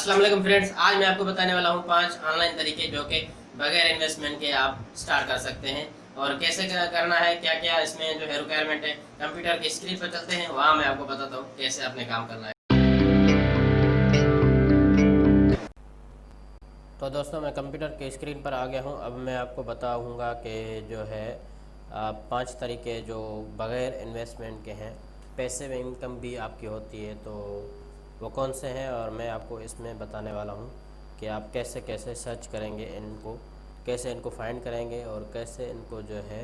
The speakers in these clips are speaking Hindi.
अस्सलाम वालेकुम फ्रेंड्स, आज मैं आपको बताने वाला हूँ 5 ऑनलाइन तरीके जो कि बगैर इन्वेस्टमेंट के आप स्टार्ट कर सकते हैं। और कैसे करना है, क्या क्या इसमें जो है रिक्वायरमेंट है। कंप्यूटर की स्क्रीन पर चलते हैं, वहाँ मैं आपको बताता हूँ कैसे अपने काम करना है। तो दोस्तों, मैं कंप्यूटर की स्क्रीन पर आ गया हूँ। अब मैं आपको बताऊँगा कि जो है 5 तरीके जो बगैर इन्वेस्टमेंट के हैं, पैसिव इनकम भी आपकी होती है, तो वो कौन से हैं। और मैं आपको इसमें बताने वाला हूँ कि आप कैसे कैसे सर्च करेंगे इनको, कैसे इनको फाइंड करेंगे और कैसे इनको जो है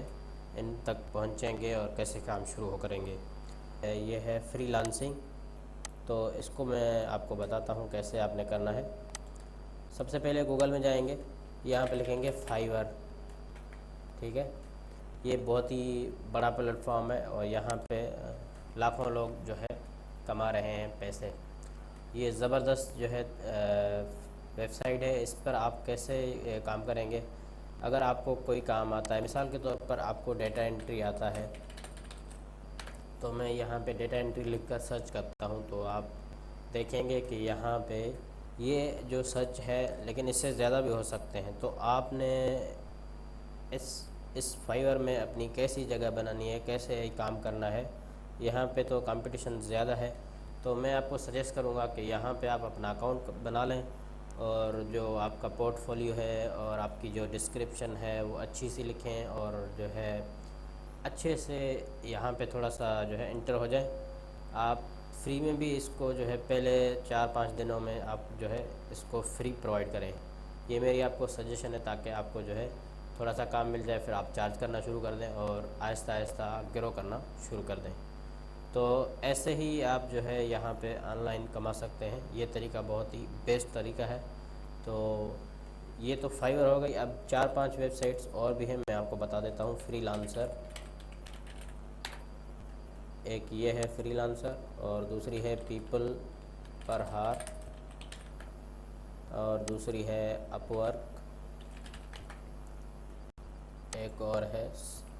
इन तक पहुँचेंगे और कैसे काम शुरू करेंगे। ये है फ्रीलांसिंग, तो इसको मैं आपको बताता हूँ कैसे आपने करना है। सबसे पहले गूगल में जाएंगे, यहाँ पे लिखेंगे फाइवर। ठीक है, ये बहुत ही बड़ा प्लेटफॉर्म है और यहाँ पे लाखों लोग जो है कमा रहे हैं पैसे। ये ज़बरदस्त जो है वेबसाइट है। इस पर आप कैसे काम करेंगे। अगर आपको कोई काम आता है, मिसाल के तौर पर आपको डेटा एंट्री आता है, तो मैं यहाँ पे डेटा एंट्री लिख कर सर्च करता हूँ, तो आप देखेंगे कि यहाँ पे ये जो सर्च है, लेकिन इससे ज़्यादा भी हो सकते हैं। तो आपने इस इस फाइवर में अपनी कैसी जगह बनानी है, कैसे काम करना है। यहाँ पे तो कंपटीशन ज़्यादा है, तो मैं आपको सजेस्ट करूँगा कि यहाँ पे आप अपना अकाउंट बना लें और जो आपका पोर्टफोलियो है और आपकी जो डिस्क्रिप्शन है वो अच्छी सी लिखें और जो है अच्छे से यहाँ पे थोड़ा सा जो है इंटर हो जाए। आप फ्री में भी इसको जो है पहले 4-5 दिनों में आप जो है इसको फ्री प्रोवाइड करें। ये मेरी आपको सजेशन है, ताकि आपको जो है थोड़ा सा काम मिल जाए, फिर आप चार्ज करना शुरू कर दें और आहिस्ता आहिस्ता ग्रो करना शुरू कर दें। तो ऐसे ही आप जो है यहाँ पे ऑनलाइन कमा सकते हैं। ये तरीका बहुत ही बेस्ट तरीका है। तो ये तो फाइवर हो गई। अब 4-5 वेबसाइट्स और भी हैं, मैं आपको बता देता हूँ। फ्रीलांसर, एक ये है फ्रीलांसर, और दूसरी है पीपल पर हार, और दूसरी है अपवर्क, एक और है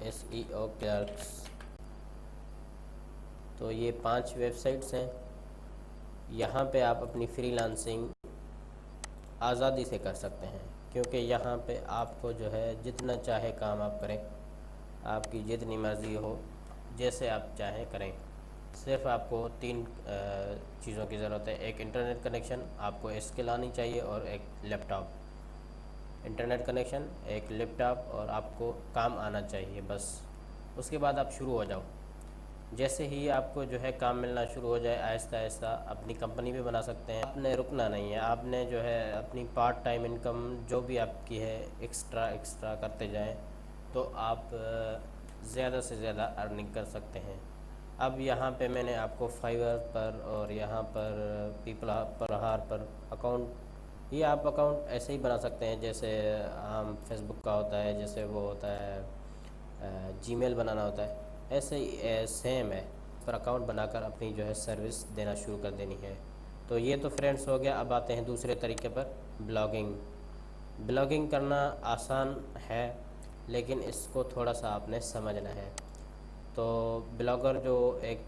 SEO क्लर्क्स। तो ये 5 वेबसाइट्स हैं। यहाँ पे आप अपनी फ्रीलांसिंग आज़ादी से कर सकते हैं, क्योंकि यहाँ पे आपको जो है जितना चाहे काम आप करें, आपकी जितनी मर्ज़ी हो, जैसे आप चाहें करें। सिर्फ आपको 3 चीज़ों की ज़रूरत है। एक इंटरनेट कनेक्शन आपको इसके लानी चाहिए, और एक लैपटॉप। इंटरनेट कनेक्शन, एक लैपटॉप, और आपको काम आना चाहिए, बस। उसके बाद आप शुरू हो जाओ। जैसे ही आपको जो है काम मिलना शुरू हो जाए, आहिस्ता आहिस्ता अपनी कंपनी भी बना सकते हैं। आपने रुकना नहीं है, आपने जो है अपनी पार्ट टाइम इनकम जो भी आपकी है एक्स्ट्रा एक्स्ट्रा करते जाएं, तो आप ज़्यादा से ज़्यादा अर्निंग कर सकते हैं। अब यहाँ पे मैंने आपको फाइवर पर और यहाँ पर पीपल पर हार पर अकाउंट, ये आप अकाउंट ऐसे ही बना सकते हैं जैसे आम फेसबुक का होता है, जैसे वो होता है जीमेल बनाना होता है, ऐसे ही सेम है। पर अकाउंट बनाकर अपनी जो है सर्विस देना शुरू कर देनी है। तो ये तो फ्रेंड्स हो गया। अब आते हैं दूसरे तरीके पर, ब्लॉगिंग। ब्लॉगिंग करना आसान है, लेकिन इसको थोड़ा सा आपने समझना है। तो ब्लॉगर जो एक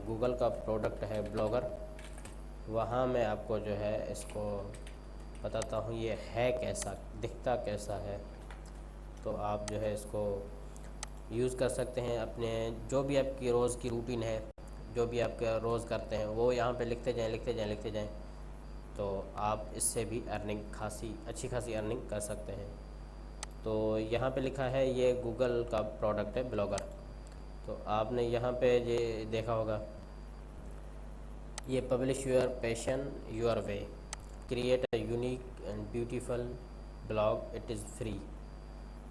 गूगल का प्रोडक्ट है ब्लॉगर, वहाँ मैं आपको जो है इसको बताता हूँ ये है कैसा, दिखता कैसा है। तो आप जो है इसको यूज़ कर सकते हैं। अपने जो भी आपकी रोज़ की रूटीन है, जो भी आप रोज़ करते हैं, वो यहाँ पे लिखते जाएं, लिखते जाएं, लिखते जाएं। तो आप इससे भी अर्निंग अच्छी खासी अर्निंग कर सकते हैं। तो यहाँ पे लिखा है ये गूगल का प्रोडक्ट है ब्लॉगर। तो आपने यहाँ पे ये देखा होगा, ये publish your passion your way, create a unique and beautiful blog, it is free.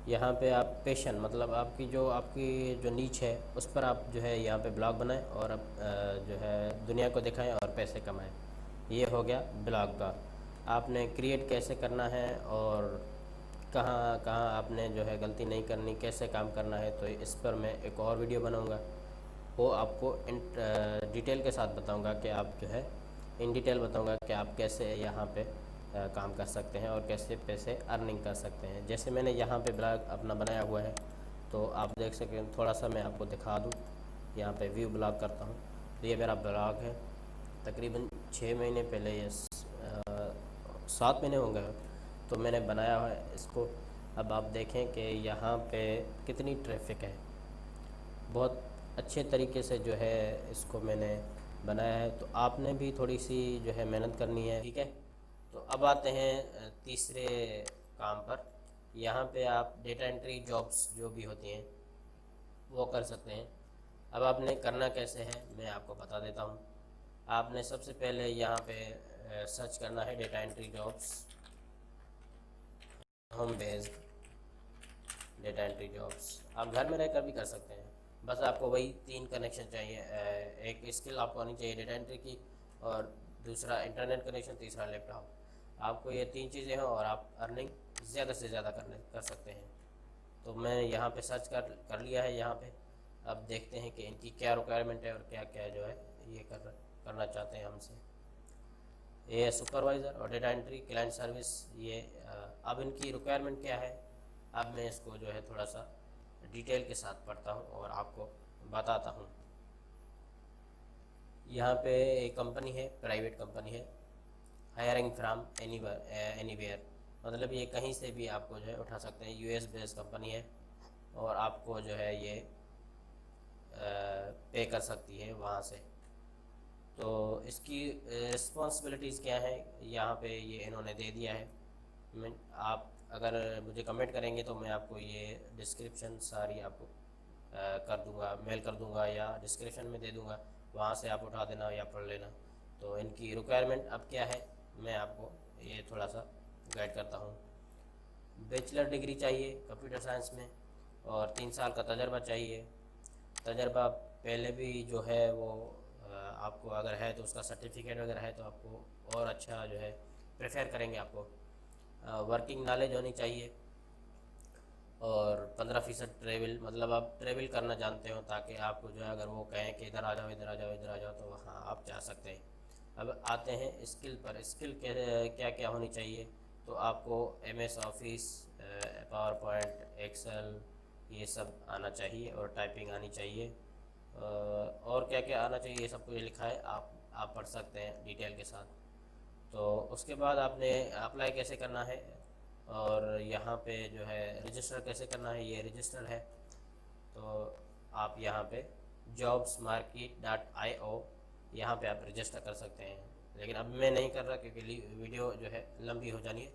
यहाँ पे आप पैशन मतलब आपकी जो नीच है, उस पर आप जो है यहाँ पे ब्लॉग बनाएं और अब जो है दुनिया को दिखाएं और पैसे कमाएं। ये हो गया ब्लॉग का। आपने क्रिएट कैसे करना है और कहाँ कहाँ आपने जो है गलती नहीं करनी, कैसे काम करना है, तो इस पर मैं एक और वीडियो बनाऊँगा। वो आपको डिटेल के साथ बताऊँगा कि आप जो है इन डिटेल बताऊँगा कि आप कैसे यहाँ पे काम कर सकते हैं और कैसे पैसे अर्निंग कर सकते हैं। जैसे मैंने यहाँ पे ब्लॉग अपना बनाया हुआ है, तो आप देख सकें। थोड़ा सा मैं आपको दिखा दूँ, यहाँ पे ब्लॉग करता हूँ। तो ये मेरा ब्लॉग है, तकरीबन 6 महीने पहले ये 7 महीने हो गए तो मैंने बनाया है इसको। अब आप देखें कि यहाँ पे कितनी ट्रैफिक है। बहुत अच्छे तरीके से जो है इसको मैंने बनाया है। तो आपने भी थोड़ी सी जो है मेहनत करनी है, ठीक है। तो अब आते हैं तीसरे काम पर। यहाँ पे आप डेटा एंट्री जॉब्स जो भी होती हैं वो कर सकते हैं। अब आपने करना कैसे है मैं आपको बता देता हूँ। आपने सबसे पहले यहाँ पे सर्च करना है data entry jobs, home based data entry jobs. आप घर में रहकर भी कर सकते हैं। बस आपको वही 3 कनेक्शन चाहिए। एक स्किल आपको आनी चाहिए डेटा एंट्री की, और दूसरा इंटरनेट कनेक्शन, तीसरा लैपटॉप। आपको ये 3 चीज़ें हैं और आप अर्निंग ज़्यादा से ज़्यादा कर सकते हैं। तो मैं यहाँ पे सर्च कर लिया है यहाँ पे। अब देखते हैं कि इनकी क्या रिक्वायरमेंट है और क्या क्या जो है ये करना चाहते हैं हमसे। ये है सुपरवाइज़र और डेटा एंट्री क्लाइंट सर्विस। ये अब इनकी रिक्वायरमेंट क्या है, अब मैं इसको जो है थोड़ा सा डिटेल के साथ पढ़ता हूँ और आपको बताता हूँ। यहाँ पे एक कंपनी है, प्राइवेट कंपनी है, हायरिंग फ्रॉम एनीवेयर, मतलब ये कहीं से भी आपको जो है उठा सकते हैं। यूएस बेस्ड कंपनी है और आपको जो है ये पे कर सकती है वहाँ से। तो इसकी रिस्पॉन्सिबिलिटीज़ क्या है यहाँ पे ये इन्होंने दे दिया है। मैं आप अगर मुझे कमेंट करेंगे तो मैं आपको ये डिस्क्रिप्शन सारी आपको कर दूंगा, मेल कर दूंगा या डिस्क्रिप्शन में दे दूंगा, वहाँ से आप उठा देना या पढ़ लेना। तो इनकी रिक्वायरमेंट अब क्या है मैं आपको ये थोड़ा सा गाइड करता हूँ। बैचलर डिग्री चाहिए कंप्यूटर साइंस में और 3 साल का तजर्बा चाहिए। तजर्बा पहले भी जो है वो आपको अगर है तो उसका सर्टिफिकेट वगैरह है तो आपको और अच्छा जो है प्रेफर करेंगे आपको। वर्किंग नॉलेज होनी चाहिए और 15% ट्रेवल, मतलब आप ट्रेवल करना जानते हो ताकि आपको जो है अगर वो कहें कि इधर आ जाओ इधर आ जाओ इधर आ जाओ तो वहाँ आप जा सकते हैं। अब आते हैं स्किल पर। स्किल क्या क्या होनी चाहिए, तो आपको MS office, PowerPoint, Excel, ये सब आना चाहिए और टाइपिंग आनी चाहिए। और क्या क्या आना चाहिए ये सब कुछ लिखा है, आप पढ़ सकते हैं डिटेल के साथ। तो उसके बाद आपने अप्लाई कैसे करना है और यहाँ पे जो है रजिस्टर कैसे करना है, ये रजिस्टर है। तो आप यहाँ पे jobsmarket.io यहाँ पे आप रजिस्टर कर सकते हैं। लेकिन अब मैं नहीं कर रहा क्योंकि वीडियो जो है लंबी हो जानी है।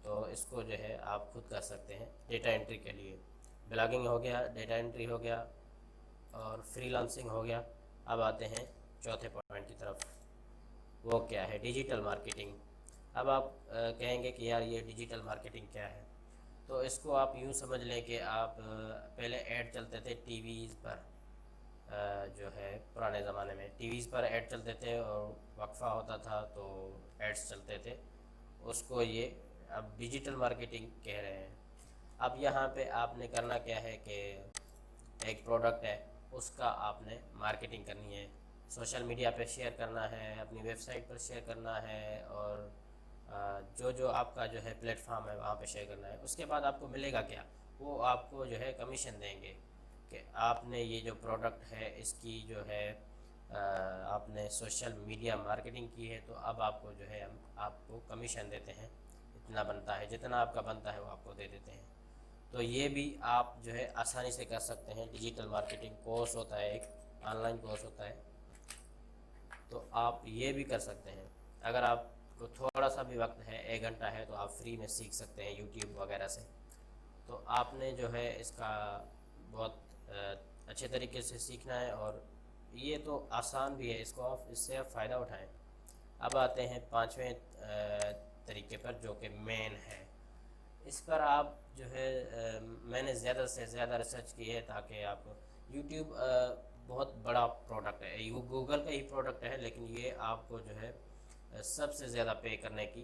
तो इसको जो है आप खुद कर सकते हैं डेटा एंट्री के लिए। ब्लॉगिंग हो गया, डेटा एंट्री हो गया और फ्रीलांसिंग हो गया। अब आते हैं चौथे पॉइंट की तरफ, वो क्या है डिजिटल मार्केटिंग। अब आप कहेंगे कि यार ये डिजिटल मार्केटिंग क्या है, तो इसको आप यूँ समझ लें कि आप पहले ऐड चलते थे टीवीज़ पर। जो है पुराने ज़माने में टीवीज़ पर ऐड चलते थे और वक्फा होता था तो एड्स चलते थे, उसको ये अब डिजिटल मार्केटिंग कह रहे हैं। अब यहाँ पे आपने करना क्या है कि एक प्रोडक्ट है उसका आपने मार्केटिंग करनी है, सोशल मीडिया पे शेयर करना है, अपनी वेबसाइट पर शेयर करना है और जो जो आपका जो है प्लेटफॉर्म है वहाँ पे शेयर करना है। उसके बाद आपको मिलेगा क्या, वो आपको जो है कमीशन देंगे कि आपने ये जो प्रोडक्ट है इसकी जो है आपने सोशल मीडिया मार्केटिंग की है, तो अब आपको जो है हम आपको कमीशन देते हैं, इतना बनता है, जितना आपका बनता है वो आपको दे देते हैं। तो ये भी आप जो है आसानी से कर सकते हैं। डिजिटल मार्केटिंग कोर्स होता है, एक ऑनलाइन कोर्स होता है, तो आप ये भी कर सकते हैं। अगर आपको थोड़ा सा भी वक्त है, 1 घंटा है, तो आप फ्री में सीख सकते हैं यूट्यूब वगैरह से। तो आपने जो है इसका बहुत अच्छे तरीके से सीखना है और ये तो आसान भी है, इसको आप इससे आप फ़ायदा उठाएं। अब आते हैं पांचवें तरीके पर जो कि मेन है। इस पर आप जो है मैंने ज़्यादा से ज़्यादा रिसर्च की है ताकि आप यूट्यूब बहुत बड़ा प्रोडक्ट है, ये गूगल का ही प्रोडक्ट है, लेकिन ये आपको जो है सबसे ज़्यादा पे करने की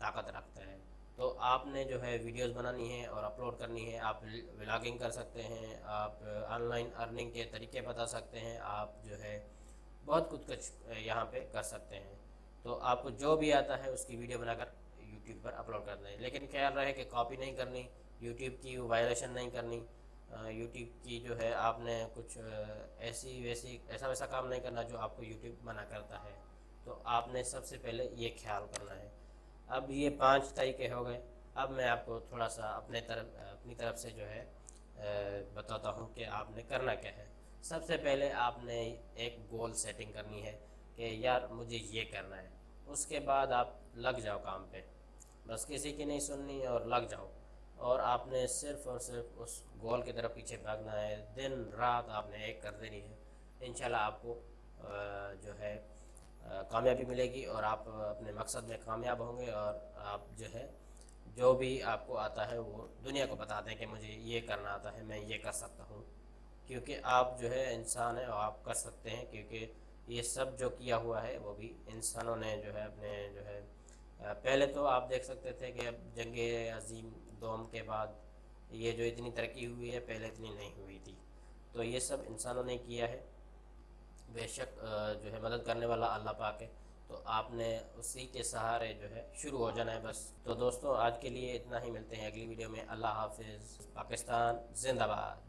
ताकत रखता है। तो आपने जो है वीडियोस बनानी है और अपलोड करनी है, आप व्लॉगिंग कर सकते हैं, आप ऑनलाइन अर्निंग के तरीके बता सकते हैं, आप जो है बहुत कुछ यहाँ पे कर सकते हैं। तो आपको जो भी आता है उसकी वीडियो बनाकर यूट्यूब पर अपलोड कर दें, लेकिन ख्याल रहे कि कॉपी नहीं करनी, यूट्यूब की वायलेशन नहीं करनी। यूट्यूब की जो है आपने कुछ ऐसी वैसी ऐसा वैसा काम नहीं करना जो आपको यूट्यूब मना करता है। तो आपने सबसे पहले ये ख्याल करना है। अब ये 5 तरीके हो गए। अब मैं आपको थोड़ा सा अपनी तरफ से जो है बताता हूँ कि आपने करना क्या है। सबसे पहले आपने एक गोल सेटिंग करनी है कि यार मुझे ये करना है। उसके बाद आप लग जाओ काम पे, बस किसी की नहीं सुननी और लग जाओ। और आपने सिर्फ़ और सिर्फ उस गोल की तरफ पीछे भागना है, दिन रात आपने एक कर देनी है। इंशाल्लाह आपको जो है कामयाबी मिलेगी और आप अपने मकसद में कामयाब होंगे। और आप जो है जो भी आपको आता है वो दुनिया को बता दें कि मुझे ये करना आता है, मैं ये कर सकता हूँ। क्योंकि आप जो है इंसान है और आप कर सकते हैं, क्योंकि ये सब जो किया हुआ है वो भी इंसानों ने जो है अपने जो है पहले तो आप देख सकते थे कि अब जंग अजीम दोम के बाद ये जो इतनी तरक्की हुई है पहले इतनी नहीं हुई थी। तो ये सब इंसानों ने किया है। बेशक जो है मदद करने वाला अल्लाह पाक है। तो आपने उसी के सहारे जो है शुरू हो जाना है बस। तो दोस्तों आज के लिए इतना ही, मिलते हैं अगली वीडियो में। अल्लाह हाफिज़। पाकिस्तान जिंदाबाद।